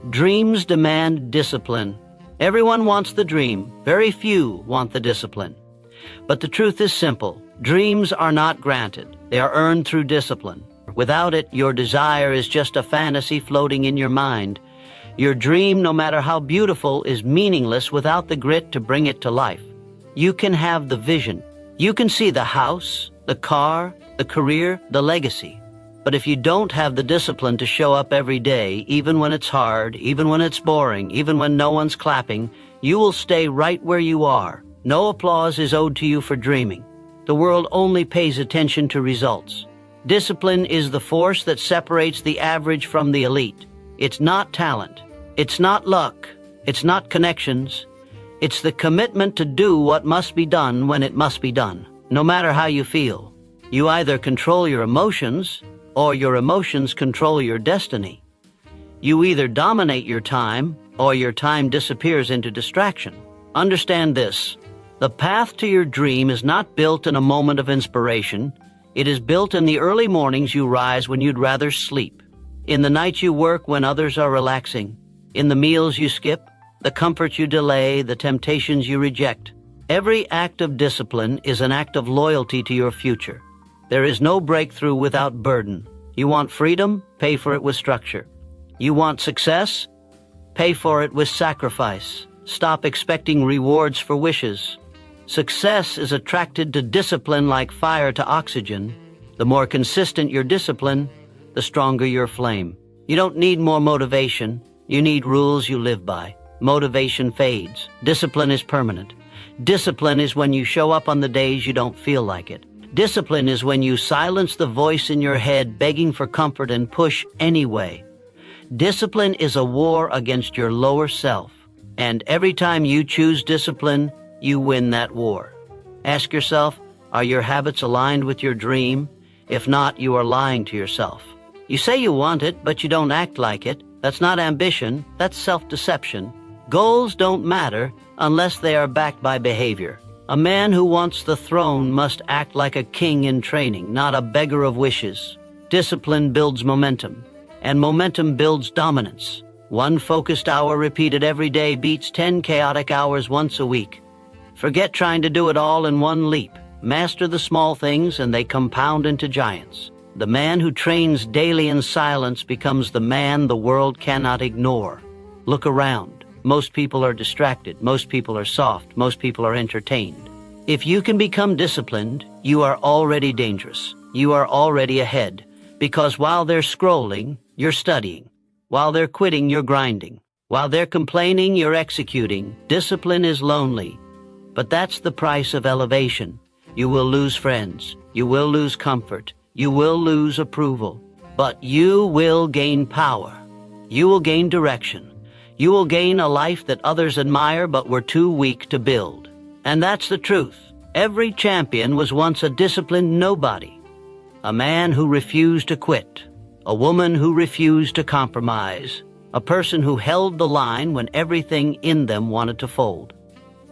Dreams demand discipline. Everyone wants the dream. Very few want the discipline. But the truth is simple. Dreams are not granted. They are earned through discipline. Without it, your desire is just a fantasy floating in your mind. Your dream, no matter how beautiful, is meaningless without the grit to bring it to life. You can have the vision. You can see the house, the car, the career, the legacy. But if you don't have the discipline to show up every day, even when it's hard, even when it's boring, even when no one's clapping, you will stay right where you are. No applause is owed to you for dreaming. The world only pays attention to results. Discipline is the force that separates the average from the elite. It's not talent. It's not luck. It's not connections. It's the commitment to do what must be done when it must be done, no matter how you feel. You either control your emotions, or your emotions control your destiny. You either dominate your time, or your time disappears into distraction. Understand this. The path to your dream is not built in a moment of inspiration. It is built in the early mornings you rise when you'd rather sleep, in the nights you work when others are relaxing, in the meals you skip, the comforts you delay, the temptations you reject. Every act of discipline is an act of loyalty to your future. There is no breakthrough without burden. You want freedom? Pay for it with structure. You want success? Pay for it with sacrifice. Stop expecting rewards for wishes. Success is attracted to discipline like fire to oxygen. The more consistent your discipline, the stronger your flame. You don't need more motivation. You need rules you live by. Motivation fades. Discipline is permanent. Discipline is when you show up on the days you don't feel like it. Discipline is when you silence the voice in your head begging for comfort and push anyway. Discipline is a war against your lower self. And every time you choose discipline, you win that war. Ask yourself, are your habits aligned with your dream? If not, you are lying to yourself. You say you want it, but you don't act like it. That's not ambition, that's self-deception. Goals don't matter unless they are backed by behavior. A man who wants the throne must act like a king in training, not a beggar of wishes. Discipline builds momentum, and momentum builds dominance. One focused hour repeated every day beats 10 chaotic hours once a week. Forget trying to do it all in one leap. Master the small things and they compound into giants. The man who trains daily in silence becomes the man the world cannot ignore. Look around. Most people are distracted. Most people are soft. Most people are entertained. If you can become disciplined, you are already dangerous. You are already ahead. Because while they're scrolling, you're studying. While they're quitting, you're grinding. While they're complaining, you're executing. Discipline is lonely. But that's the price of elevation. You will lose friends. You will lose comfort. You will lose approval. But you will gain power. You will gain direction. You will gain a life that others admire but were too weak to build. And that's the truth. Every champion was once a disciplined nobody. A man who refused to quit. A woman who refused to compromise. A person who held the line when everything in them wanted to fold.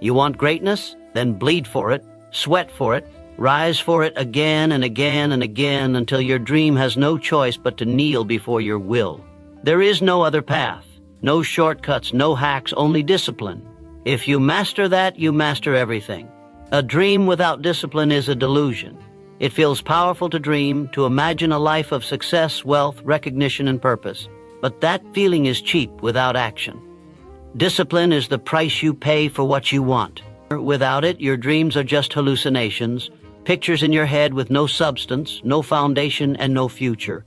You want greatness? Then bleed for it, sweat for it, rise for it again and again and again until your dream has no choice but to kneel before your will. There is no other path, no shortcuts, no hacks, only discipline. If you master that, you master everything. A dream without discipline is a delusion. It feels powerful to dream, to imagine a life of success, wealth, recognition, and purpose. But that feeling is cheap without action. Discipline is the price you pay for what you want. Without it, your dreams are just hallucinations, pictures in your head with no substance, no foundation, and no future.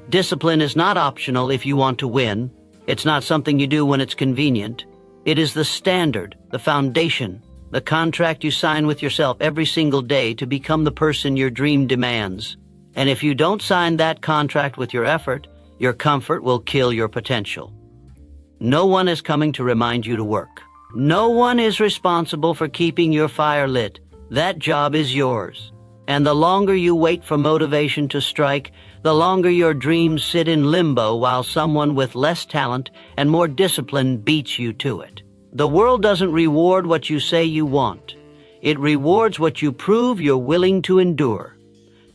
Discipline is not optional if you want to win. It's not something you do when it's convenient. It is the standard, the foundation, the contract you sign with yourself every single day to become the person your dream demands. And if you don't sign that contract with your effort, your comfort will kill your potential. No one is coming to remind you to work. No one is responsible for keeping your fire lit. That job is yours. And the longer you wait for motivation to strike, the longer your dreams sit in limbo while someone with less talent and more discipline beats you to it. The world doesn't reward what you say you want. It rewards what you prove you're willing to endure.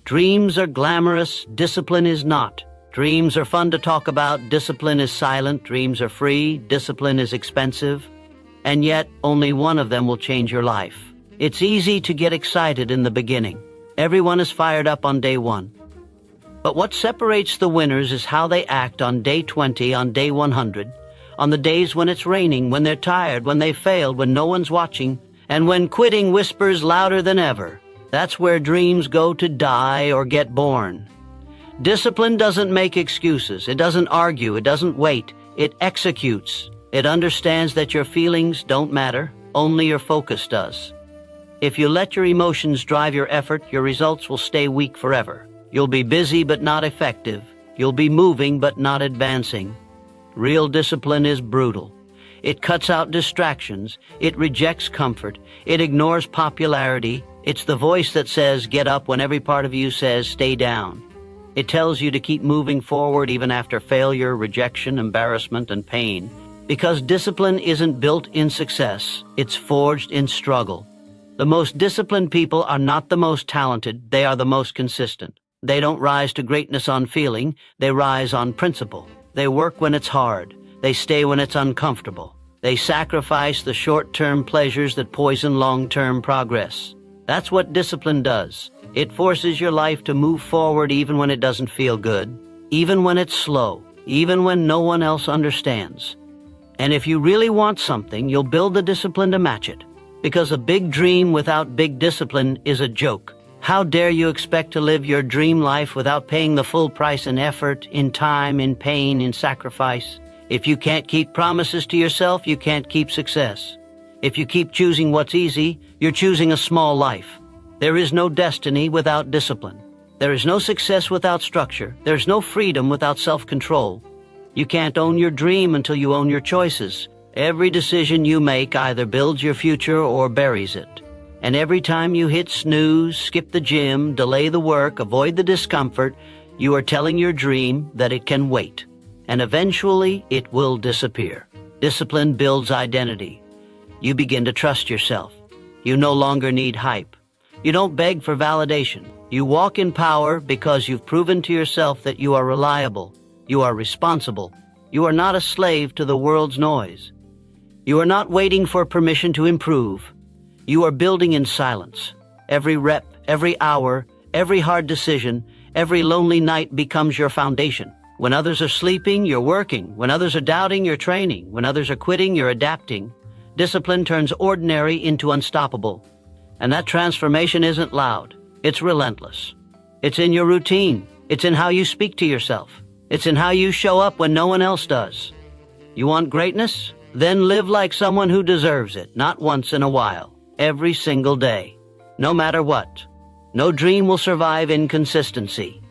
Dreams are glamorous, discipline is not. Dreams are fun to talk about. Discipline is silent. Dreams are free. Discipline is expensive. And yet, only one of them will change your life. It's easy to get excited in the beginning. Everyone is fired up on day 1. But what separates the winners is how they act on day 20, on day 100, on the days when it's raining, when they're tired, when they failed, when no one's watching, and when quitting whispers louder than ever. That's where dreams go to die or get born. Discipline doesn't make excuses. It doesn't argue. It doesn't wait. It executes. It understands that your feelings don't matter. Only your focus does. If you let your emotions drive your effort, your results will stay weak forever. You'll be busy but not effective. You'll be moving but not advancing. Real discipline is brutal. It cuts out distractions. It rejects comfort. It ignores popularity. It's the voice that says, get up, when every part of you says, stay down. It tells you to keep moving forward even after failure, rejection, embarrassment, and pain. Because discipline isn't built in success. It's forged in struggle. The most disciplined people are not the most talented. They are the most consistent. They don't rise to greatness on feeling. They rise on principle. They work when it's hard. They stay when it's uncomfortable. They sacrifice the short-term pleasures that poison long-term progress. That's what discipline does. It forces your life to move forward even when it doesn't feel good, even when it's slow, even when no one else understands. And if you really want something, you'll build the discipline to match it. Because a big dream without big discipline is a joke. How dare you expect to live your dream life without paying the full price in effort, in time, in pain, in sacrifice? If you can't keep promises to yourself, you can't keep success. If you keep choosing what's easy, you're choosing a small life. There is no destiny without discipline. There is no success without structure. There's no freedom without self-control. You can't own your dream until you own your choices. Every decision you make either builds your future or buries it. And every time you hit snooze, skip the gym, delay the work, avoid the discomfort, you are telling your dream that it can wait. And eventually it will disappear. Discipline builds identity. You begin to trust yourself. You no longer need hype. You don't beg for validation. You walk in power because you've proven to yourself that you are reliable. You are responsible. You are not a slave to the world's noise. You are not waiting for permission to improve. You are building in silence. Every rep, every hour, every hard decision, every lonely night becomes your foundation. When others are sleeping, you're working. When others are doubting, you're training. When others are quitting, you're adapting. Discipline turns ordinary into unstoppable. And that transformation isn't loud. It's relentless. It's in your routine. It's in how you speak to yourself. It's in how you show up when no one else does. You want greatness? Then live like someone who deserves it, not once in a while, every single day. No matter what. No dream will survive inconsistency.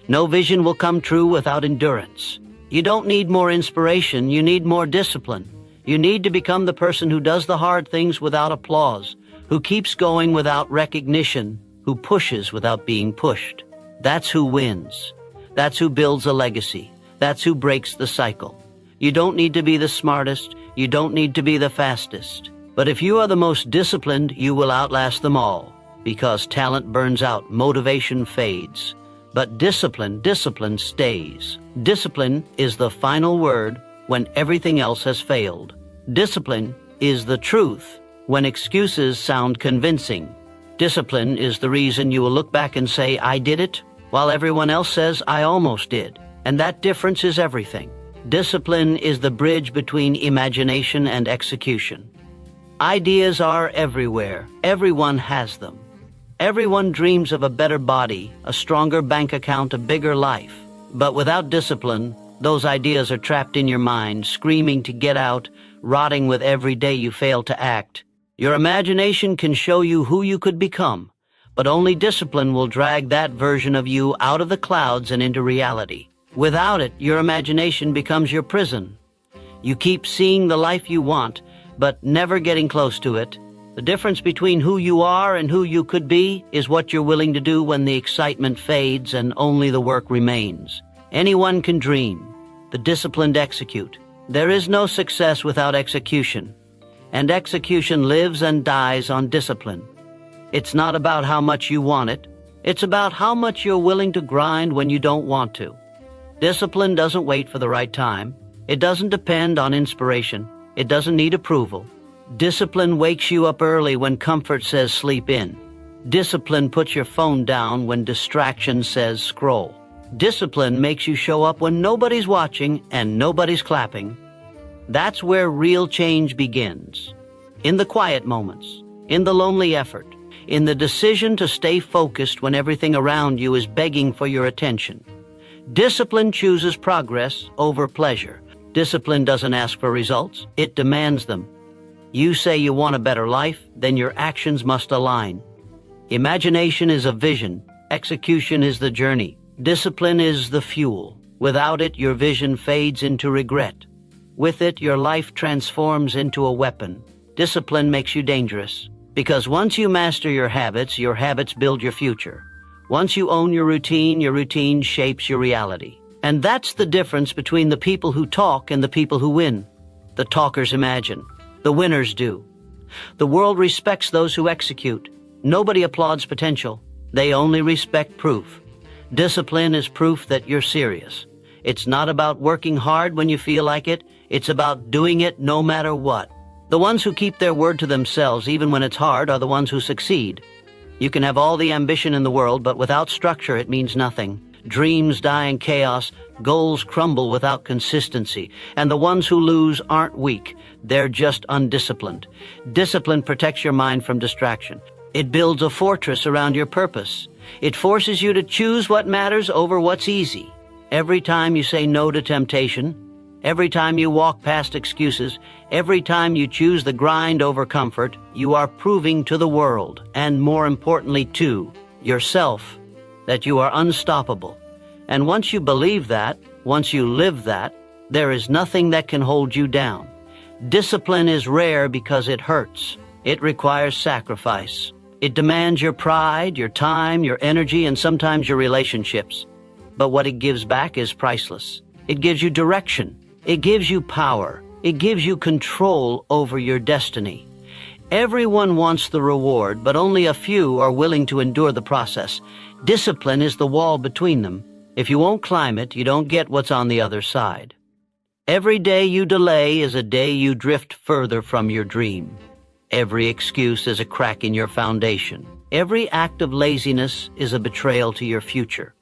No vision will come true without endurance. You don't need more inspiration, you need more discipline. You need to become the person who does the hard things without applause, who keeps going without recognition, who pushes without being pushed. That's who wins. That's who builds a legacy. That's who breaks the cycle. You don't need to be the smartest. You don't need to be the fastest. But if you are the most disciplined, you will outlast them all. Because talent burns out, motivation fades. But discipline stays. Discipline is the final word when everything else has failed. Discipline is the truth when excuses sound convincing. Discipline is the reason you will look back and say, I did it, while everyone else says, I almost did. And that difference is everything. Discipline is the bridge between imagination and execution. Ideas are everywhere. Everyone has them. Everyone dreams of a better body, a stronger bank account, a bigger life. But without discipline, those ideas are trapped in your mind, screaming to get out, rotting with every day you fail to act. Your imagination can show you who you could become, but only discipline will drag that version of you out of the clouds and into reality. Without it, your imagination becomes your prison. You keep seeing the life you want, but never getting close to it. The difference between who you are and who you could be is what you're willing to do when the excitement fades and only the work remains. Anyone can dream. The disciplined execute. There is no success without execution. And execution lives and dies on discipline. It's not about how much you want it. It's about how much you're willing to grind when you don't want to. Discipline doesn't wait for the right time. It doesn't depend on inspiration. It doesn't need approval. Discipline wakes you up early when comfort says sleep in. Discipline puts your phone down when distraction says scroll. Discipline makes you show up when nobody's watching and nobody's clapping. That's where real change begins. In the quiet moments, in the lonely effort, in the decision to stay focused when everything around you is begging for your attention. Discipline chooses progress over pleasure. Discipline doesn't ask for results, it demands them. You say you want a better life, then your actions must align. Imagination is a vision, execution is the journey, discipline is the fuel. Without it, your vision fades into regret. With it, your life transforms into a weapon. Discipline makes you dangerous, because once you master your habits build your future. Once you own your routine shapes your reality. And that's the difference between the people who talk and the people who win. The talkers imagine. The winners do. The world respects those who execute. Nobody applauds potential. They only respect proof. Discipline is proof that you're serious. It's not about working hard when you feel like it. It's about doing it no matter what. The ones who keep their word to themselves even when it's hard are the ones who succeed. You can have all the ambition in the world, but without structure it means nothing. Dreams die in chaos, goals crumble without consistency, and the ones who lose aren't weak, they're just undisciplined. Discipline protects your mind from distraction. It builds a fortress around your purpose. It forces you to choose what matters over what's easy. Every time you say no to temptation, every time you walk past excuses, every time you choose the grind over comfort, you are proving to the world, and more importantly to yourself, that you are unstoppable. And once you believe that, once you live that, there is nothing that can hold you down. Discipline is rare because it hurts. It requires sacrifice. It demands your pride, your time, your energy, and sometimes your relationships. But what it gives back is priceless. It gives you direction. It gives you power. It gives you control over your destiny. Everyone wants the reward, but only a few are willing to endure the process. Discipline is the wall between them. If you won't climb it, you don't get what's on the other side. Every day you delay is a day you drift further from your dream. Every excuse is a crack in your foundation. Every act of laziness is a betrayal to your future.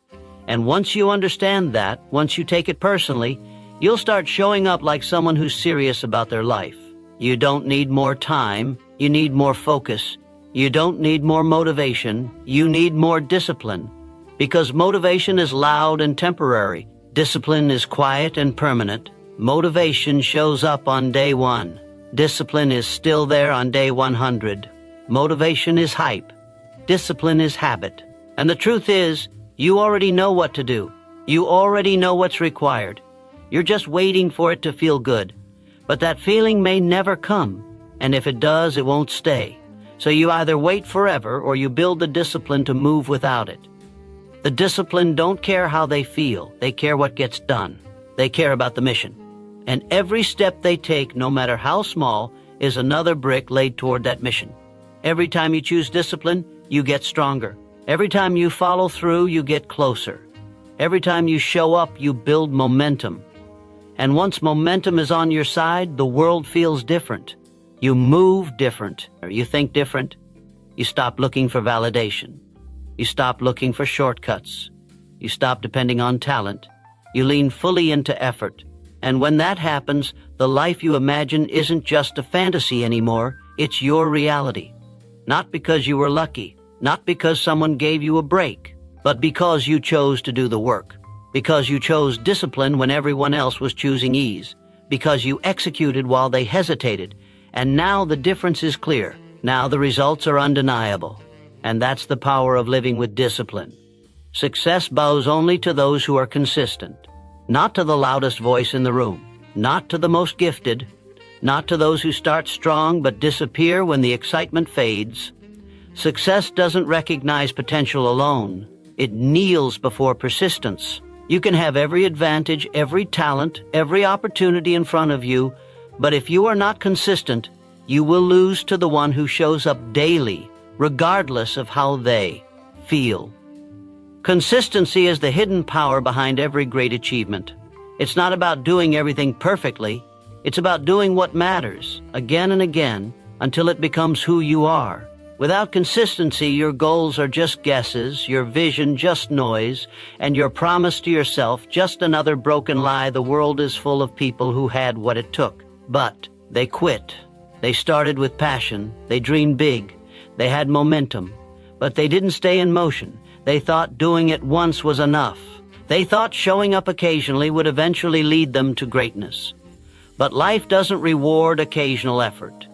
And once you understand that, once you take it personally, you'll start showing up like someone who's serious about their life. You don't need more time, you need more focus. You don't need more motivation, you need more discipline. Because motivation is loud and temporary. Discipline is quiet and permanent. Motivation shows up on day 1. Discipline is still there on day 100. Motivation is hype. Discipline is habit. And the truth is, you already know what to do. You already know what's required. You're just waiting for it to feel good. But that feeling may never come. And if it does, it won't stay. So you either wait forever or you build the discipline to move without it. The discipline don't care how they feel. They care what gets done. They care about the mission. And every step they take, no matter how small, is another brick laid toward that mission. Every time you choose discipline, you get stronger. Every time you follow through, you get closer. Every time you show up, you build momentum. And once momentum is on your side, the world feels different. You move different, or you think different. You stop looking for validation. You stop looking for shortcuts. You stop depending on talent. You lean fully into effort. And when that happens, the life you imagine isn't just a fantasy anymore, it's your reality. Not because you were lucky, not because someone gave you a break, but because you chose to do the work. Because you chose discipline when everyone else was choosing ease. Because you executed while they hesitated. And now the difference is clear. Now the results are undeniable. And that's the power of living with discipline. Success bows only to those who are consistent. Not to the loudest voice in the room. Not to the most gifted. Not to those who start strong but disappear when the excitement fades. Success doesn't recognize potential alone. It kneels before persistence. You can have every advantage, every talent, every opportunity in front of you, but if you are not consistent, you will lose to the one who shows up daily, regardless of how they feel. Consistency is the hidden power behind every great achievement. It's not about doing everything perfectly. It's about doing what matters, again and again, until it becomes who you are. Without consistency, your goals are just guesses, your vision just noise, and your promise to yourself just another broken lie. The world is full of people who had what it took, but they quit. They started with passion, they dreamed big, they had momentum, but they didn't stay in motion. They thought doing it once was enough. They thought showing up occasionally would eventually lead them to greatness. But life doesn't reward occasional effort.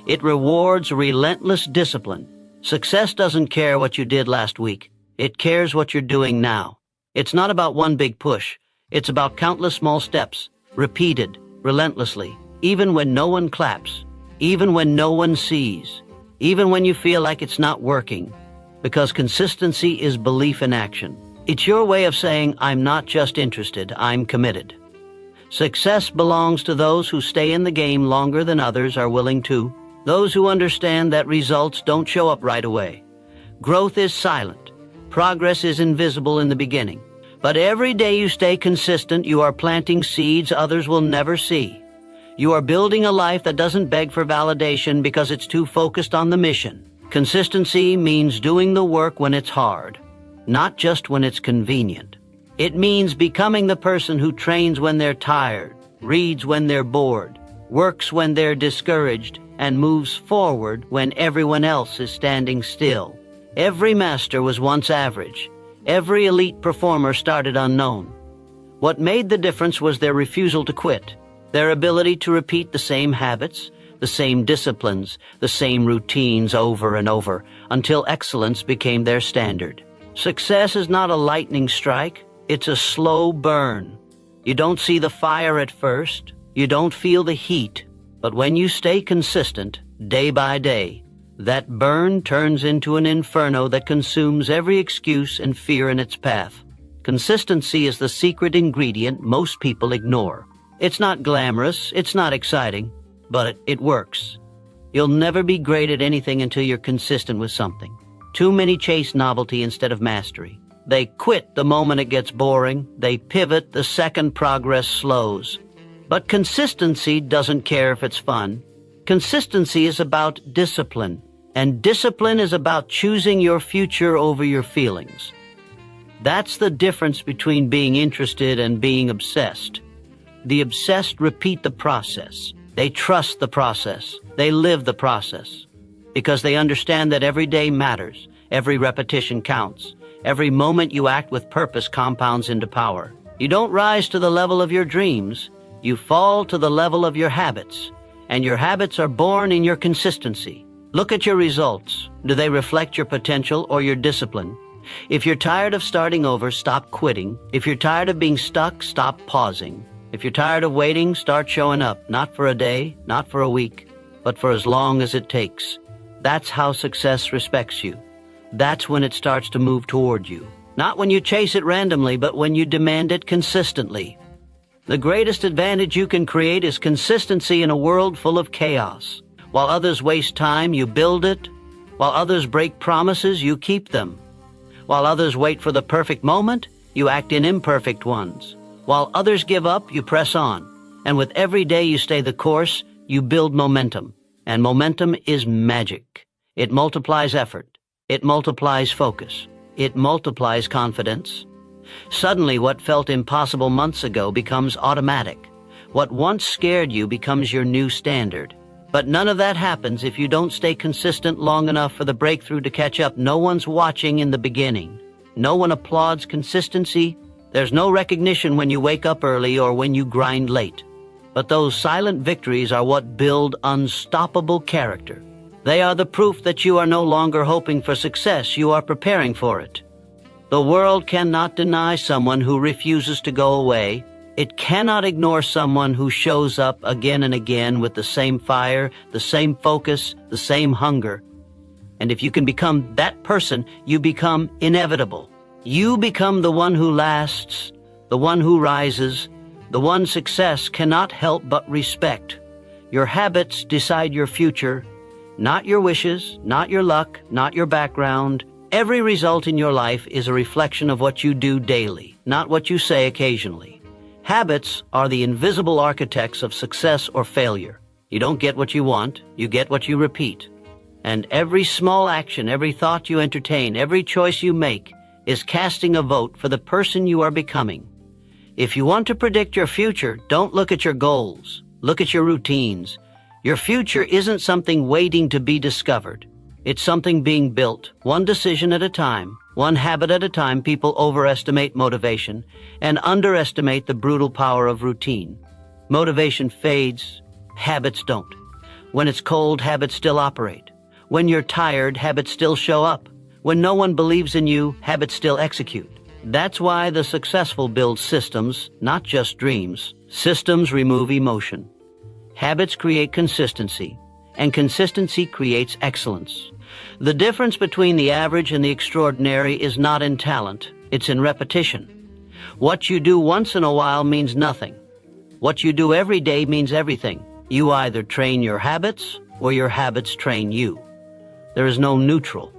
It rewards relentless discipline. Success doesn't care what you did last week. It cares what you're doing now. It's not about one big push. It's about countless small steps, repeated, relentlessly, even when no one claps, even when no one sees, even when you feel like it's not working. Because consistency is belief in action. It's your way of saying, I'm not just interested, I'm committed. Success belongs to those who stay in the game longer than others are willing to. Those who understand that results don't show up right away. Growth is silent. Progress is invisible in the beginning. But every day you stay consistent, you are planting seeds others will never see. You are building a life that doesn't beg for validation because it's too focused on the mission. Consistency means doing the work when it's hard, not just when it's convenient. It means becoming the person who trains when they're tired, reads when they're bored, works when they're discouraged, and moves forward when everyone else is standing still. Every master was once average. Every elite performer started unknown. What made the difference was their refusal to quit, their ability to repeat the same habits, the same disciplines, the same routines over and over, until excellence became their standard. Success is not a lightning strike, it's a slow burn. You don't see the fire at first, you don't feel the heat, but when you stay consistent, day by day, that burn turns into an inferno that consumes every excuse and fear in its path. Consistency is the secret ingredient most people ignore. It's not glamorous, it's not exciting, but it works. You'll never be great at anything until you're consistent with something. Too many chase novelty instead of mastery. They quit the moment it gets boring. They pivot the second progress slows. But consistency doesn't care if it's fun. Consistency is about discipline, and discipline is about choosing your future over your feelings. That's the difference between being interested and being obsessed. The obsessed repeat the process. They trust the process. They live the process. Because they understand that every day matters. Every repetition counts. Every moment you act with purpose compounds into power. You don't rise to the level of your dreams. You fall to the level of your habits. And your habits are born in your consistency. Look at your results. Do they reflect your potential or your discipline? If you're tired of starting over, stop quitting. If you're tired of being stuck, stop pausing. If you're tired of waiting, start showing up. Not for a day, not for a week, but for as long as it takes. That's how success respects you. That's when it starts to move toward you. Not when you chase it randomly, but when you demand it consistently. The greatest advantage you can create is consistency in a world full of chaos. While others waste time, you build it. While others break promises, you keep them. While others wait for the perfect moment, you act in imperfect ones. While others give up, you press on. And with every day you stay the course, you build momentum. And momentum is magic. It multiplies effort. It multiplies focus. It multiplies confidence. Suddenly, what felt impossible months ago becomes automatic. What once scared you becomes your new standard. But none of that happens if you don't stay consistent long enough for the breakthrough to catch up. No one's watching in the beginning. No one applauds consistency. There's no recognition when you wake up early or when you grind late. But those silent victories are what build unstoppable character. They are the proof that you are no longer hoping for success, you are preparing for it. The world cannot deny someone who refuses to go away. It cannot ignore someone who shows up again and again with the same fire, the same focus, the same hunger. And if you can become that person, you become inevitable. You become the one who lasts, the one who rises, the one success cannot help but respect. Your habits decide your future, not your wishes, not your luck, not your background, Every result in your life is a reflection of what you do daily, not what you say occasionally. Habits are the invisible architects of success or failure. You don't get what you want, you get what you repeat. And every small action, every thought you entertain, every choice you make is casting a vote for the person you are becoming. If you want to predict your future, don't look at your goals. Look at your routines. Your future isn't something waiting to be discovered. It's something being built, one decision at a time, one habit at a time. People overestimate motivation and underestimate the brutal power of routine. Motivation fades, habits don't. When it's cold, habits still operate. When you're tired, habits still show up. When no one believes in you, habits still execute. That's why the successful build systems, not just dreams. Systems remove emotion. Habits create consistency, and consistency creates excellence. The difference between the average and the extraordinary is not in talent, it's in repetition. What you do once in a while means nothing. What you do every day means everything. You either train your habits or your habits train you. There is no neutral.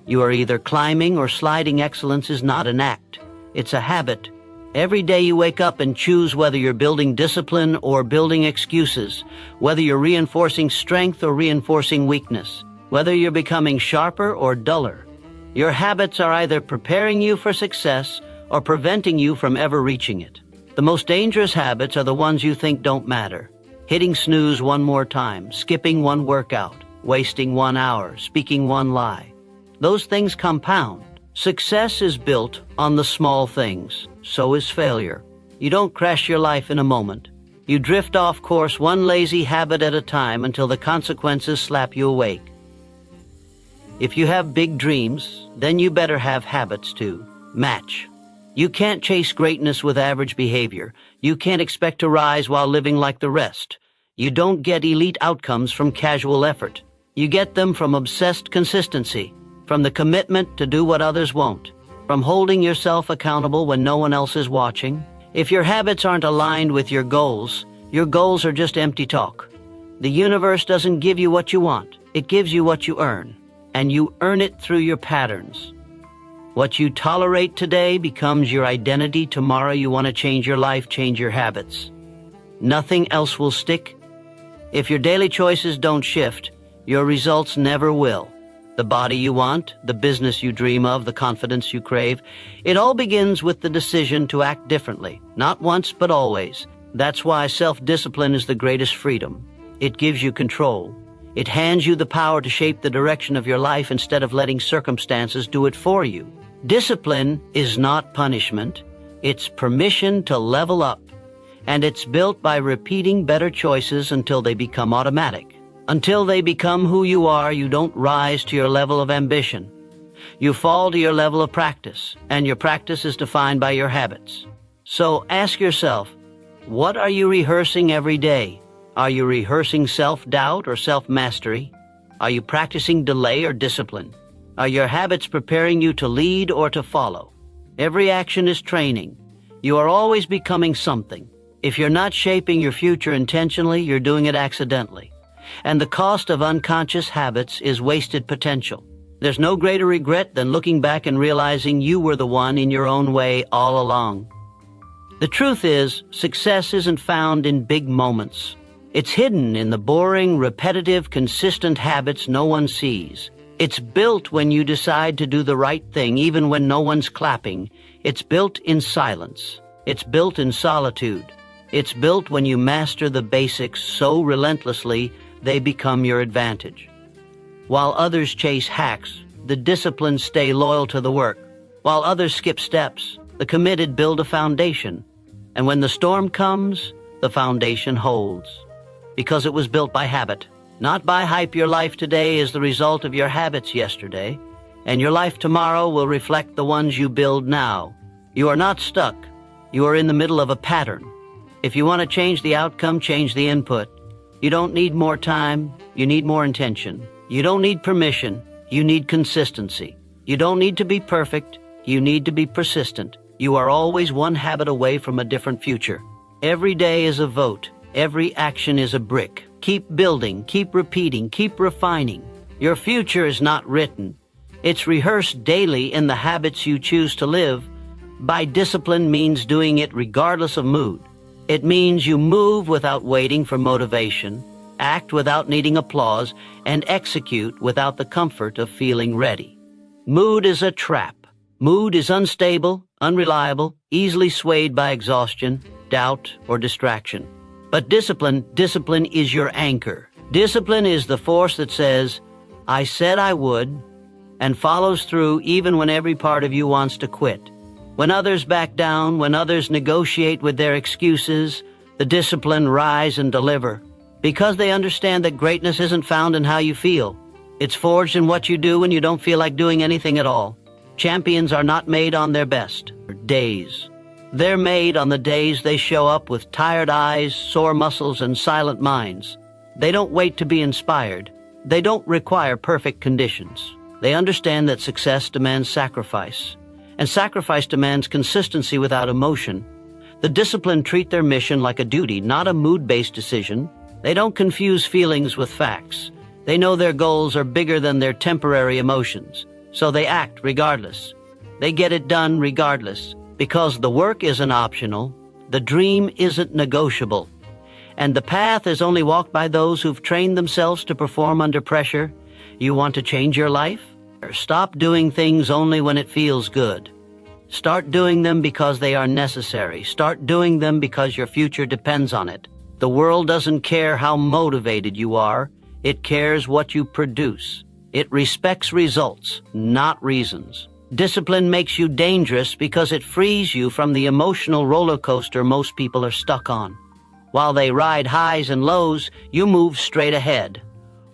You are either climbing or sliding. Excellence is not an act. It's a habit. Every day you wake up and choose whether you're building discipline or building excuses, whether you're reinforcing strength or reinforcing weakness, whether you're becoming sharper or duller. Your habits are either preparing you for success or preventing you from ever reaching it. The most dangerous habits are the ones you think don't matter. Hitting snooze one more time, skipping one workout, wasting 1 hour, speaking one lie. Those things compound. Success is built on the small things. So is failure. You don't crash your life in a moment. You drift off course one lazy habit at a time until the consequences slap you awake. If you have big dreams, then you better have habits to match. You can't chase greatness with average behavior. You can't expect to rise while living like the rest. You don't get elite outcomes from casual effort. You get them from obsessed consistency, from the commitment to do what others won't, from holding yourself accountable when no one else is watching. If your habits aren't aligned with your goals are just empty talk. The universe doesn't give you what you want. It gives you what you earn, and you earn it through your patterns. What you tolerate today becomes your identity. Tomorrow you want to change your life, change your habits. Nothing else will stick. If your daily choices don't shift, your results never will. The body you want, the business you dream of, the confidence you crave, it all begins with the decision to act differently, not once but always. That's why self-discipline is the greatest freedom. It gives you control. It hands you the power to shape the direction of your life instead of letting circumstances do it for you. Discipline is not punishment. It's permission to level up. And it's built by repeating better choices until they become automatic. Until they become who you are, you don't rise to your level of ambition. You fall to your level of practice, and your practice is defined by your habits. So ask yourself, what are you rehearsing every day? Are you rehearsing self-doubt or self-mastery? Are you practicing delay or discipline? Are your habits preparing you to lead or to follow? Every action is training. You are always becoming something. If you're not shaping your future intentionally, you're doing it accidentally. And the cost of unconscious habits is wasted potential. There's no greater regret than looking back and realizing you were the one in your own way all along. The truth is, success isn't found in big moments. It's hidden in the boring, repetitive, consistent habits no one sees. It's built when you decide to do the right thing, even when no one's clapping. It's built in silence. It's built in solitude. It's built when you master the basics so relentlessly they become your advantage. While others chase hacks, the disciplined stay loyal to the work. While others skip steps, the committed build a foundation. And when the storm comes, the foundation holds. Because it was built by habit, not by hype. Your life today is the result of your habits yesterday, and your life tomorrow will reflect the ones you build now. You are not stuck. You are in the middle of a pattern. If you want to change the outcome, change the input. You don't need more time, you need more intention. You don't need permission, you need consistency. You don't need to be perfect, you need to be persistent. You are always one habit away from a different future. Every day is a vote, every action is a brick. Keep building, keep repeating, keep refining. Your future is not written, It's rehearsed daily in the habits you choose to live. By discipline means doing it regardless of mood. It means you move without waiting for motivation, act without needing applause, and execute without the comfort of feeling ready. Mood is a trap. Mood is unstable, unreliable, easily swayed by exhaustion, doubt, or distraction. But discipline is your anchor. Discipline is the force that says, "I said I would," and follows through even when every part of you wants to quit. When others back down, when others negotiate with their excuses, the discipline rise and deliver. Because they understand that greatness isn't found in how you feel. It's forged in what you do when you don't feel like doing anything at all. Champions are not made on their best days. They're made on the days they show up with tired eyes, sore muscles, and silent minds. They don't wait to be inspired. They don't require perfect conditions. They understand that success demands sacrifice, and sacrifice demands consistency without emotion. The disciplined treat their mission like a duty, not a mood-based decision. They don't confuse feelings with facts. They know their goals are bigger than their temporary emotions, so they act regardless. They get it done regardless, because the work isn't optional, the dream isn't negotiable, and the path is only walked by those who've trained themselves to perform under pressure. You want to change your life? Stop doing things only when it feels good. Start doing them because they are necessary. Start doing them because your future depends on it. The world doesn't care how motivated you are. It cares what you produce. It respects results, not reasons. Discipline makes you dangerous because it frees you from the emotional roller coaster most people are stuck on. While they ride highs and lows, you move straight ahead.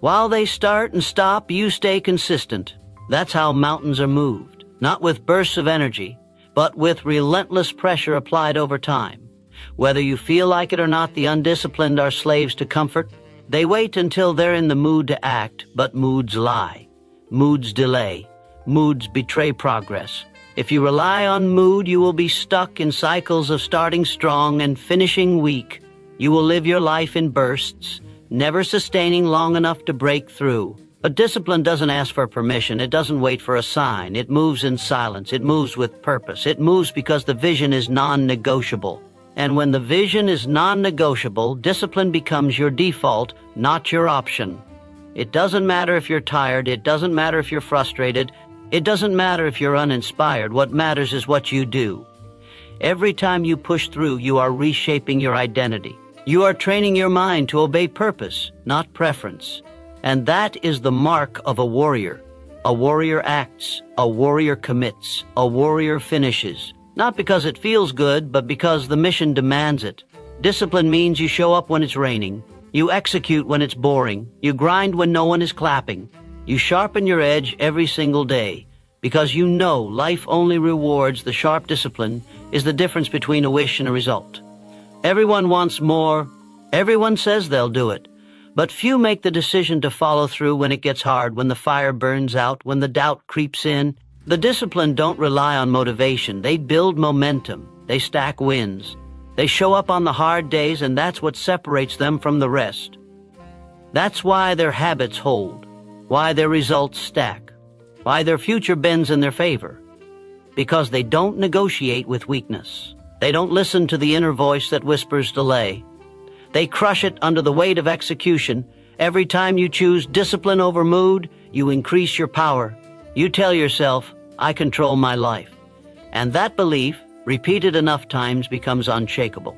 While they start and stop, you stay consistent. That's how mountains are moved, not with bursts of energy, but with relentless pressure applied over time. Whether you feel like it or not, the undisciplined are slaves to comfort. They wait until they're in the mood to act, but moods lie. Moods delay. Moods betray progress. If you rely on mood, you will be stuck in cycles of starting strong and finishing weak. You will live your life in bursts, never sustaining long enough to break through. But discipline doesn't ask for permission. It doesn't wait for a sign. It moves in silence. It moves with purpose. It moves because the vision is non-negotiable. And when the vision is non-negotiable, discipline becomes your default, not your option. It doesn't matter if you're tired. It doesn't matter if you're frustrated. It doesn't matter if you're uninspired. What matters is what you do. Every time you push through, you are reshaping your identity. You are training your mind to obey purpose, not preference. And that is the mark of a warrior. A warrior acts, a warrior commits, a warrior finishes. Not because it feels good, but because the mission demands it. Discipline means you show up when it's raining. You execute when it's boring. You grind when no one is clapping. You sharpen your edge every single day, because you know life only rewards the sharp. Discipline is the difference between a wish and a result. Everyone wants more. Everyone says they'll do it. But few make the decision to follow through when it gets hard, when the fire burns out, when the doubt creeps in. The disciplined don't rely on motivation. They build momentum. They stack wins. They show up on the hard days, and that's what separates them from the rest. That's why their habits hold, why their results stack, why their future bends in their favor. Because they don't negotiate with weakness. They don't listen to the inner voice that whispers delay. They crush it under the weight of execution. Every time you choose discipline over mood, you increase your power. You tell yourself, I control my life. And that belief, repeated enough times, becomes unshakable.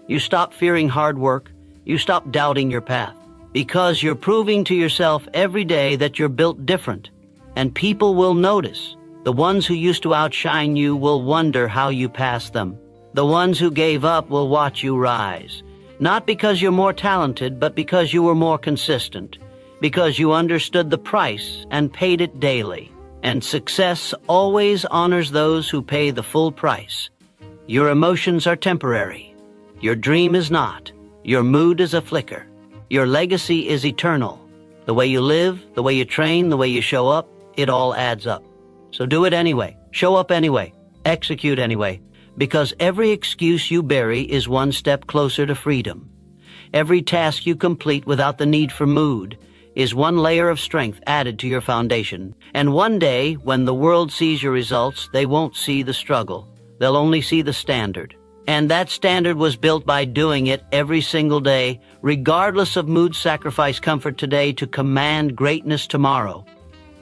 You stop fearing hard work. You stop doubting your path. Because you're proving to yourself every day that you're built different. And people will notice. The ones who used to outshine you will wonder how you passed them. The ones who gave up will watch you rise. Not because you're more talented, but because you were more consistent. Because you understood the price and paid it daily. And success always honors those who pay the full price. Your emotions are temporary. Your dream is not. Your mood is a flicker. Your legacy is eternal. The way you live, the way you train, the way you show up, it all adds up. So do it anyway. Show up anyway. Execute anyway. Because every excuse you bury is one step closer to freedom. Every task you complete without the need for mood is one layer of strength added to your foundation. And one day, when the world sees your results, they won't see the struggle. They'll only see the standard. And that standard was built by doing it every single day, regardless of mood, sacrifice comfort today to command greatness tomorrow.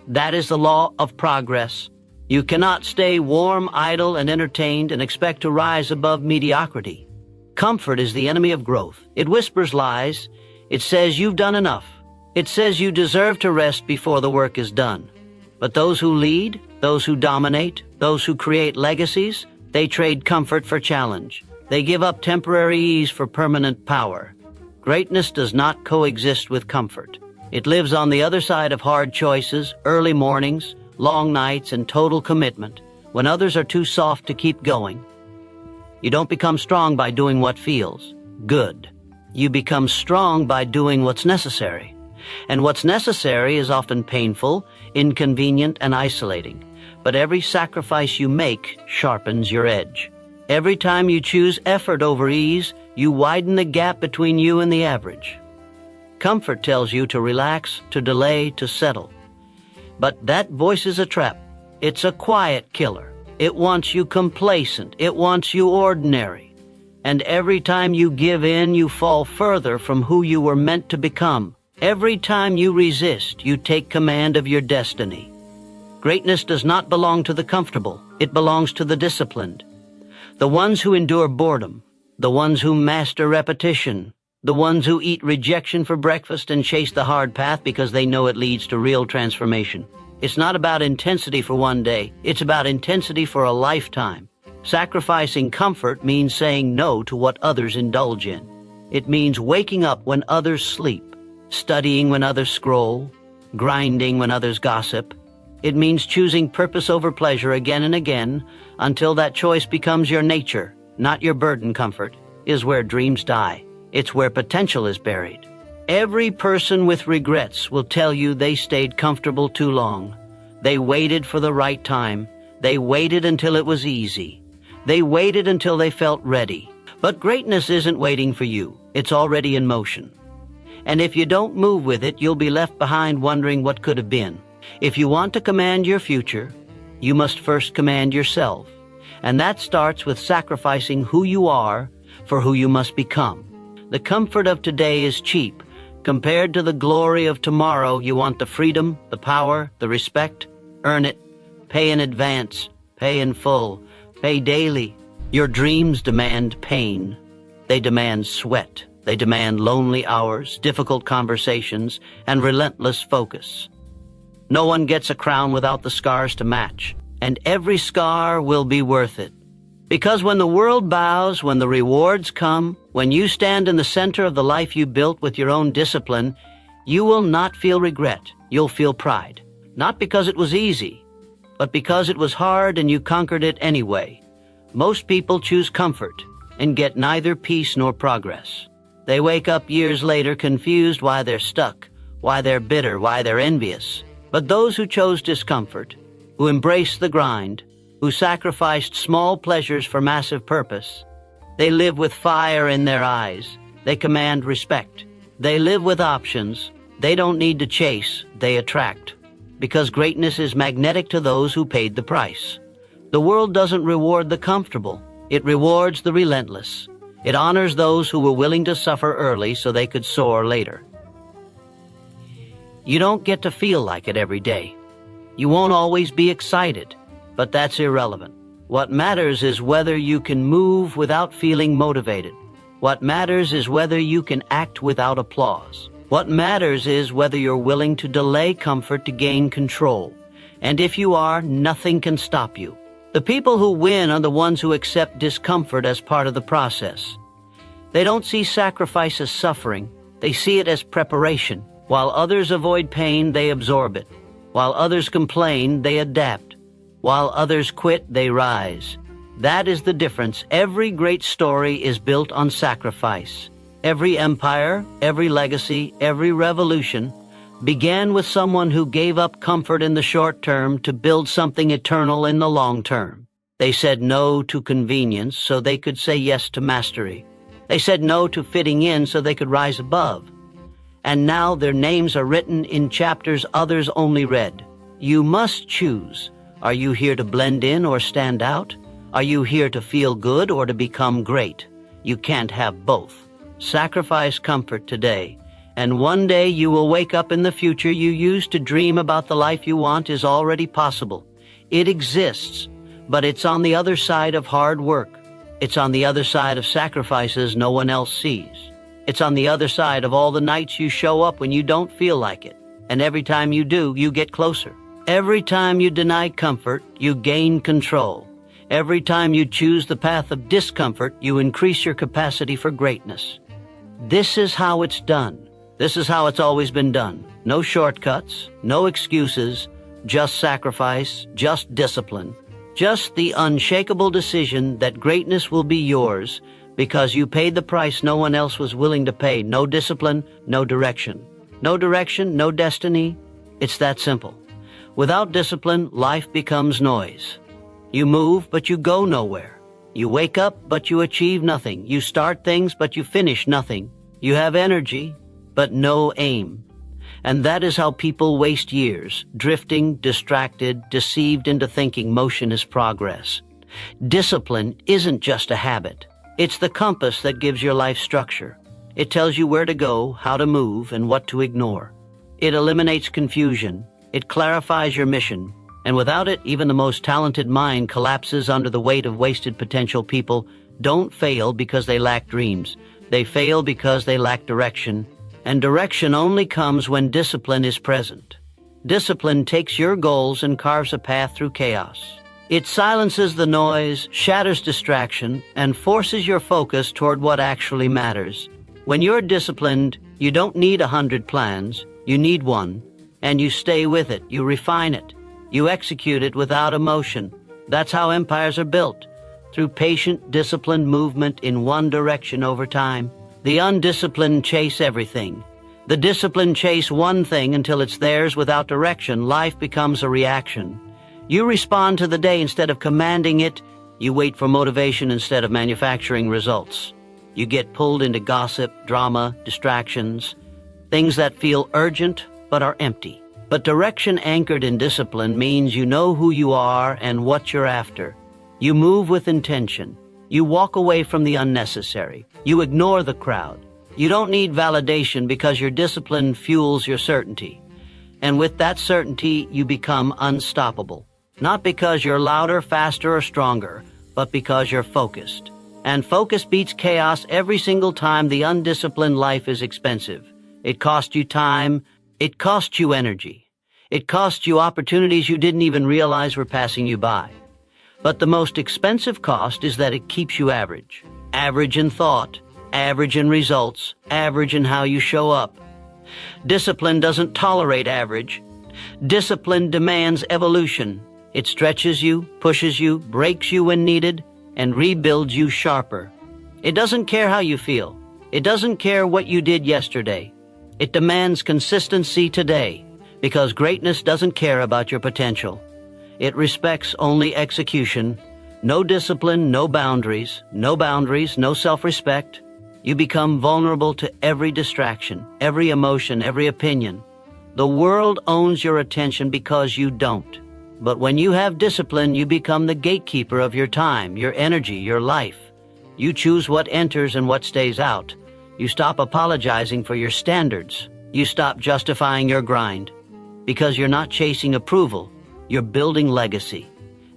That is the law of progress. You cannot stay warm, idle, and entertained and expect to rise above mediocrity. Comfort is the enemy of growth. It whispers lies. It says you've done enough. It says you deserve to rest before the work is done. But those who lead, those who dominate, those who create legacies, they trade comfort for challenge. They give up temporary ease for permanent power. Greatness does not coexist with comfort. It lives on the other side of hard choices, early mornings, long nights, and total commitment, when others are too soft to keep going. You don't become strong by doing what feels good. You become strong by doing what's necessary. And what's necessary is often painful, inconvenient, and isolating. But every sacrifice you make sharpens your edge. Every time you choose effort over ease, you widen the gap between you and the average. Comfort tells you to relax, to delay, to settle. But that voice is a trap. It's a quiet killer. It wants you complacent. It wants you ordinary. And every time you give in, you fall further from who you were meant to become. Every time you resist, you take command of your destiny. Greatness does not belong to the comfortable. It belongs to the disciplined. The ones who endure boredom, the ones who master repetition, the ones who eat rejection for breakfast and chase the hard path because they know it leads to real transformation. It's not about intensity for one day. It's about intensity for a lifetime. Sacrificing comfort means saying no to what others indulge in. It means waking up when others sleep, studying when others scroll, grinding when others gossip. It means choosing purpose over pleasure again and again until that choice becomes your nature, not your burden. Comfort is where dreams die. It's where potential is buried. Every person with regrets will tell you they stayed comfortable too long. They waited for the right time. They waited until it was easy. They waited until they felt ready. But greatness isn't waiting for you. It's already in motion. And if you don't move with it, you'll be left behind wondering what could have been. If you want to command your future, you must first command yourself. And that starts with sacrificing who you are for who you must become. The comfort of today is cheap. Compared to the glory of tomorrow, you want the freedom, the power, the respect. Earn it. Pay in advance. Pay in full. Pay daily. Your dreams demand pain. They demand sweat. They demand lonely hours, difficult conversations, and relentless focus. No one gets a crown without the scars to match, and every scar will be worth it. Because when the world bows, when the rewards come, when you stand in the center of the life you built with your own discipline, you will not feel regret. You'll feel pride. Not because it was easy, but because it was hard and you conquered it anyway. Most people choose comfort and get neither peace nor progress. They wake up years later confused why they're stuck, why they're bitter, why they're envious. But those who chose discomfort, who embraced the grind, who sacrificed small pleasures for massive purpose, they live with fire in their eyes. They command respect. They live with options. They don't need to chase, they attract. Because greatness is magnetic to those who paid the price. The world doesn't reward the comfortable. It rewards the relentless. It honors those who were willing to suffer early so they could soar later. You don't get to feel like it every day. You won't always be excited, but that's irrelevant. What matters is whether you can move without feeling motivated. What matters is whether you can act without applause. What matters is whether you're willing to delay comfort to gain control. And if you are, nothing can stop you. The people who win are the ones who accept discomfort as part of the process. They don't see sacrifice as suffering. They see it as preparation. While others avoid pain, they absorb it. While others complain, they adapt. While others quit, they rise. That is the difference. Every great story is built on sacrifice. Every empire, every legacy, every revolution began with someone who gave up comfort in the short term to build something eternal in the long term. They said no to convenience so they could say yes to mastery. They said no to fitting in so they could rise above. and now their names are written in chapters others only read. You must choose. Are you here to blend in or stand out? Are you here to feel good or to become great? You can't have both. Sacrifice comfort today, and one day you will wake up in the future you used to dream about the life you want is already possible. It exists, but it's on the other side of hard work. It's on the other side of sacrifices no one else sees. It's on the other side of all the nights you show up when you don't feel like it, and every time you do, you get closer. Every time you deny comfort, you gain control. Every time you choose the path of discomfort, you increase your capacity for greatness. This is how it's done. This is how it's always been done. No shortcuts, no excuses, just sacrifice, just discipline. Just the unshakable decision that greatness will be yours because you paid the price no one else was willing to pay. No discipline, no direction. No direction, no destiny. It's that simple. Without discipline, life becomes noise. You move, but you go nowhere. You wake up, but you achieve nothing. You start things, but you finish nothing. You have energy, but no aim. And that is how people waste years, drifting, distracted, deceived into thinking motion is progress. Discipline isn't just a habit. It's the compass that gives your life structure. It tells you where to go, how to move, and what to ignore. It eliminates confusion. It clarifies your mission. And without it, even the most talented mind collapses under the weight of wasted potential. People don't fail because they lack dreams. They fail because they lack direction. And direction only comes when discipline is present. Discipline takes your goals and carves a path through chaos. It silences the noise, shatters distraction, and forces your focus toward what actually matters. When you're disciplined, you don't need 100 plans. You need one. And you stay with it. You refine it. You execute it without emotion. That's how empires are built. Through patient, disciplined movement in one direction over time. The undisciplined chase everything. The disciplined chase one thing until it's theirs without direction. Life becomes a reaction. You respond to the day instead of commanding it. You wait for motivation instead of manufacturing results. You get pulled into gossip, drama, distractions, things that feel urgent but are empty. But direction anchored in discipline means you know who you are and what you're after. You move with intention. You walk away from the unnecessary. You ignore the crowd. You don't need validation because your discipline fuels your certainty. And with that certainty, you become unstoppable. Not because you're louder, faster, or stronger, but because you're focused. And focus beats chaos every single time. The undisciplined life is expensive. It costs you time. It costs you energy. It costs you opportunities you didn't even realize were passing you by. But the most expensive cost is that it keeps you average. Average in thought, average in results, average in how you show up. Discipline doesn't tolerate average. Discipline demands evolution. It stretches you, pushes you, breaks you when needed, and rebuilds you sharper. It doesn't care how you feel. It doesn't care what you did yesterday. It demands consistency today, because greatness doesn't care about your potential. It respects only execution. No discipline, no boundaries, no self-respect. You become vulnerable to every distraction, every emotion, every opinion. The world owns your attention because you don't. But when you have discipline, you become the gatekeeper of your time, your energy, your life. You choose what enters and what stays out. You stop apologizing for your standards. You stop justifying your grind. Because you're not chasing approval, you're building legacy.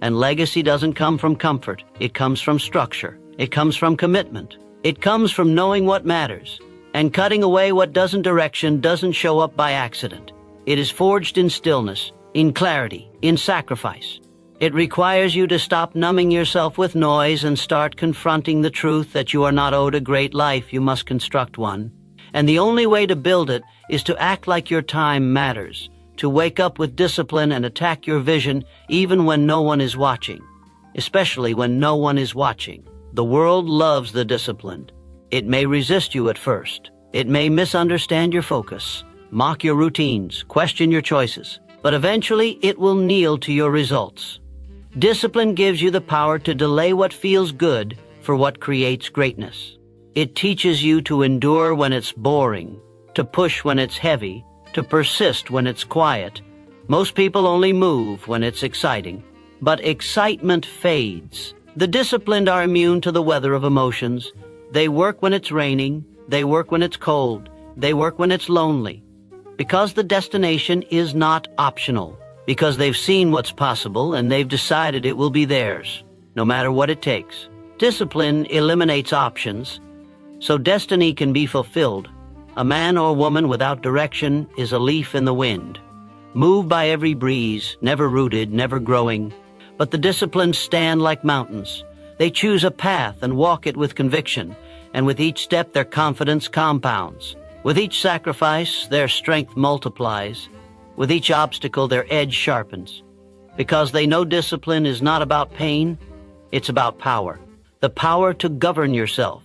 And legacy doesn't come from comfort. It comes from structure. It comes from commitment. It comes from knowing what matters. And cutting away what direction doesn't show up by accident. It is forged in stillness, in clarity, in sacrifice. It requires you to stop numbing yourself with noise and start confronting the truth that you are not owed a great life. You must construct one. And the only way to build it is to act like your time matters, to wake up with discipline and attack your vision even when no one is watching, especially when no one is watching. The world loves the disciplined. It may resist you at first. It may misunderstand your focus, mock your routines, question your choices, but eventually it will kneel to your results. Discipline gives you the power to delay what feels good for what creates greatness. It teaches you to endure when it's boring, to push when it's heavy, to persist when it's quiet. Most people only move when it's exciting. But excitement fades. The disciplined are immune to the weather of emotions. They work when it's raining. They work when it's cold. They work when it's lonely. Because the destination is not optional. Because they've seen what's possible and they've decided it will be theirs, no matter what it takes. Discipline eliminates options, so destiny can be fulfilled. A man or woman without direction is a leaf in the wind, moved by every breeze, never rooted, never growing. But the disciplined stand like mountains. They choose a path and walk it with conviction, and with each step their confidence compounds. With each sacrifice, their strength multiplies. With each obstacle, their edge sharpens. Because they know discipline is not about pain, it's about power. The power to govern yourself,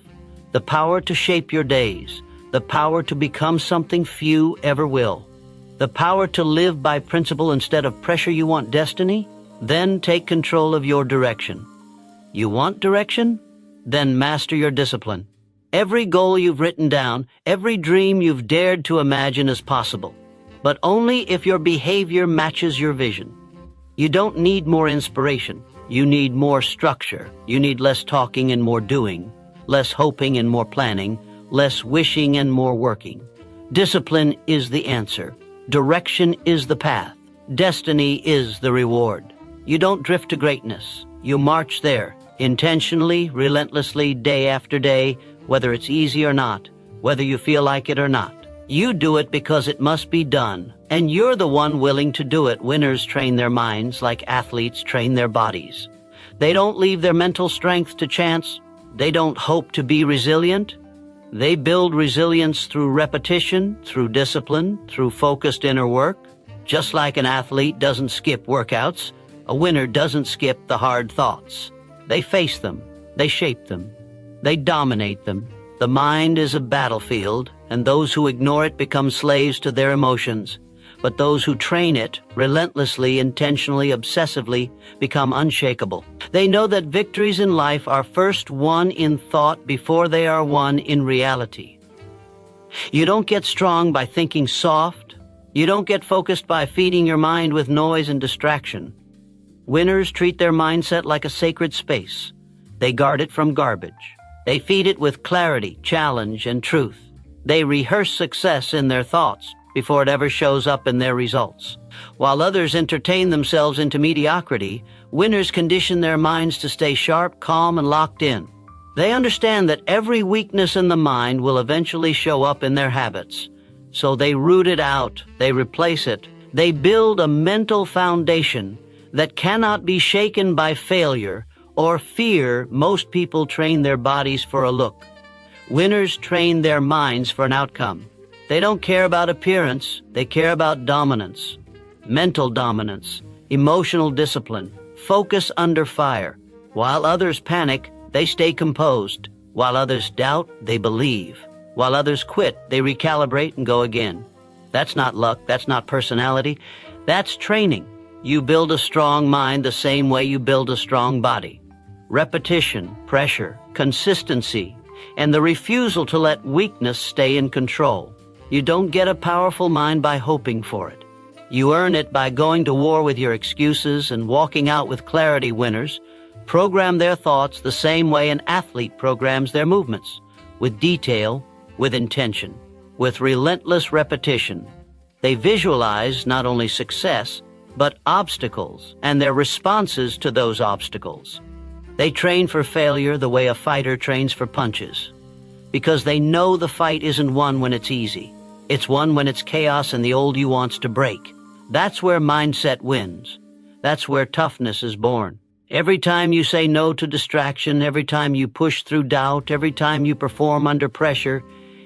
the power to shape your days, the power to become something few ever will, the power to live by principle instead of pressure. You want destiny? Then take control of your direction. You want direction? Then master your discipline. Every goal you've written down, every dream you've dared to imagine is possible, but only if your behavior matches your vision. You don't need more inspiration. You need more structure. You need less talking and more doing, less hoping and more planning, less wishing and more working. Discipline is the answer. Direction is the path. Destiny is the reward. You don't drift to greatness. You march there, intentionally, relentlessly, day after day, whether it's easy or not, whether you feel like it or not. You do it because it must be done, and you're the one willing to do it. Winners train their minds like athletes train their bodies. They don't leave their mental strength to chance. They don't hope to be resilient. They build resilience through repetition, through discipline, through focused inner work. Just like an athlete doesn't skip workouts, a winner doesn't skip the hard thoughts. They face them. They shape them. They dominate them. The mind is a battlefield, and those who ignore it become slaves to their emotions. But those who train it relentlessly, intentionally, obsessively become unshakable. They know that victories in life are first won in thought before they are won in reality. You don't get strong by thinking soft. You don't get focused by feeding your mind with noise and distraction. Winners treat their mindset like a sacred space. They guard it from garbage. They feed it with clarity, challenge, and truth. They rehearse success in their thoughts before it ever shows up in their results. While others entertain themselves into mediocrity, winners condition their minds to stay sharp, calm, and locked in. They understand that every weakness in the mind will eventually show up in their habits. So they root it out, they replace it. They build a mental foundation that cannot be shaken by failure or fear. Most people train their bodies for a look. Winners train their minds for an outcome. They don't care about appearance. They care about dominance, mental dominance, emotional discipline, focus under fire. While others panic, they stay composed. While others doubt, they believe. While others quit, they recalibrate and go again. That's not luck. That's not personality. That's training. You build a strong mind the same way you build a strong body. Repetition, pressure, consistency, and the refusal to let weakness stay in control. You don't get a powerful mind by hoping for it. You earn it by going to war with your excuses and walking out with clarity. Winners program their thoughts the same way an athlete programs their movements, with detail, with intention, with relentless repetition. They visualize not only success, but obstacles and their responses to those obstacles. They train for failure the way a fighter trains for punches, because they know the fight isn't won when it's easy. It's won when it's chaos and the old you wants to break. That's where mindset wins. That's where toughness is born. Every time you say no to distraction, every time you push through doubt, every time you perform under pressure,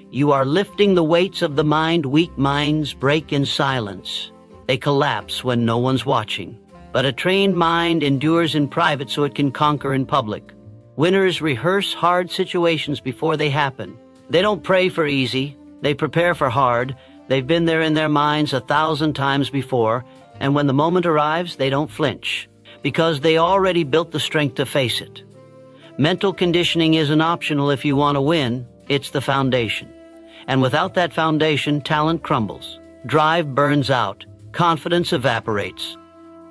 you are lifting the weights of the mind. Weak minds break in silence. They collapse when no one's watching. But a trained mind endures in private so it can conquer in public. Winners rehearse hard situations before they happen. They don't pray for easy. They prepare for hard. They've been there in their minds 1,000 times before, and when the moment arrives, they don't flinch, because they already built the strength to face it. Mental conditioning isn't optional if you want to win. It's the foundation. And without that foundation, talent crumbles. Drive burns out. Confidence evaporates.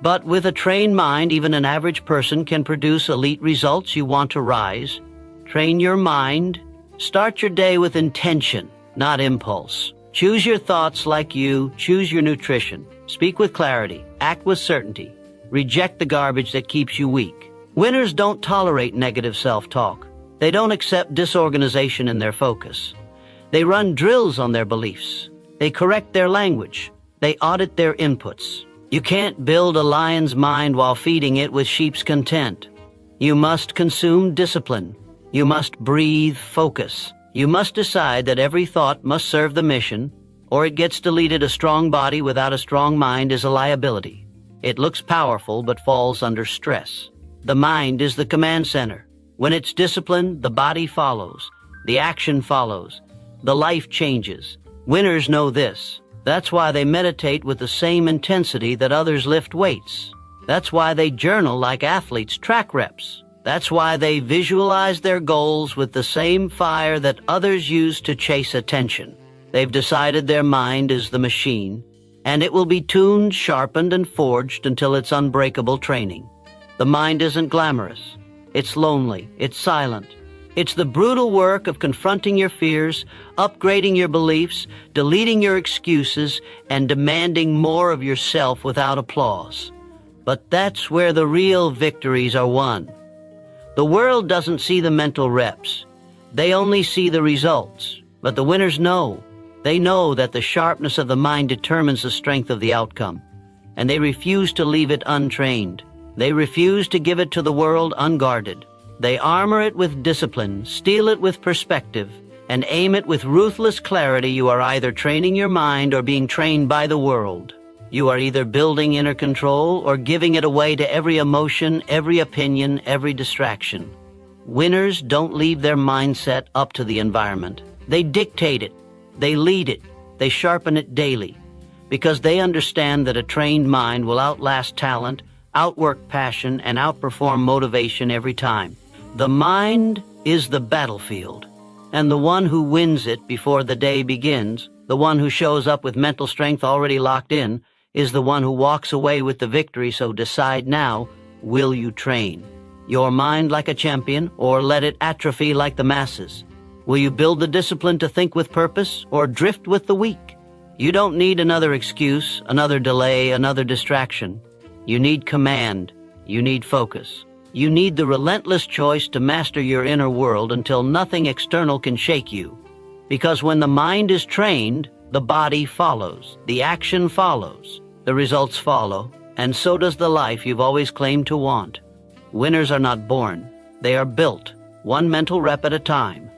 But with a trained mind, even an average person can produce elite results. You want to rise? Train your mind. Start your day with intention, not impulse. Choose your thoughts like you. Choose your nutrition. Speak with clarity. Act with certainty. Reject the garbage that keeps you weak. Winners don't tolerate negative self-talk. They don't accept disorganization in their focus. They run drills on their beliefs. They correct their language. They audit their inputs. You can't build a lion's mind while feeding it with sheep's content. You must consume discipline. You must breathe focus. You must decide that every thought must serve the mission, or it gets deleted. A strong body without a strong mind is a liability. It looks powerful but falls under stress. The mind is the command center. When it's disciplined, the body follows. The action follows. The life changes. Winners know this. That's why they meditate with the same intensity that others lift weights. That's why they journal like athletes track reps. That's why they visualize their goals with the same fire that others use to chase attention. They've decided their mind is the machine, and it will be tuned, sharpened, and forged until it's unbreakable training. The mind isn't glamorous. It's lonely. It's silent. It's the brutal work of confronting your fears, upgrading your beliefs, deleting your excuses, and demanding more of yourself without applause. But that's where the real victories are won. The world doesn't see the mental reps. They only see the results. But the winners know. They know that the sharpness of the mind determines the strength of the outcome. And they refuse to leave it untrained. They refuse to give it to the world unguarded. They armor it with discipline, steel it with perspective, and aim it with ruthless clarity. You are either training your mind or being trained by the world. You are either building inner control or giving it away to every emotion, every opinion, every distraction. Winners don't leave their mindset up to the environment. They dictate it. They lead it. They sharpen it daily. Because they understand that a trained mind will outlast talent, outwork passion, and outperform motivation every time. The mind is the battlefield, and the one who wins it before the day begins, the one who shows up with mental strength already locked in, is the one who walks away with the victory. So decide now, will you train your mind like a champion or let it atrophy like the masses? Will you build the discipline to think with purpose or drift with the weak? You don't need another excuse, another delay, another distraction. You need command. You need focus. You need the relentless choice to master your inner world until nothing external can shake you. Because when the mind is trained, the body follows, the action follows, the results follow, and so does the life you've always claimed to want. Winners are not born. They are built, one mental rep at a time.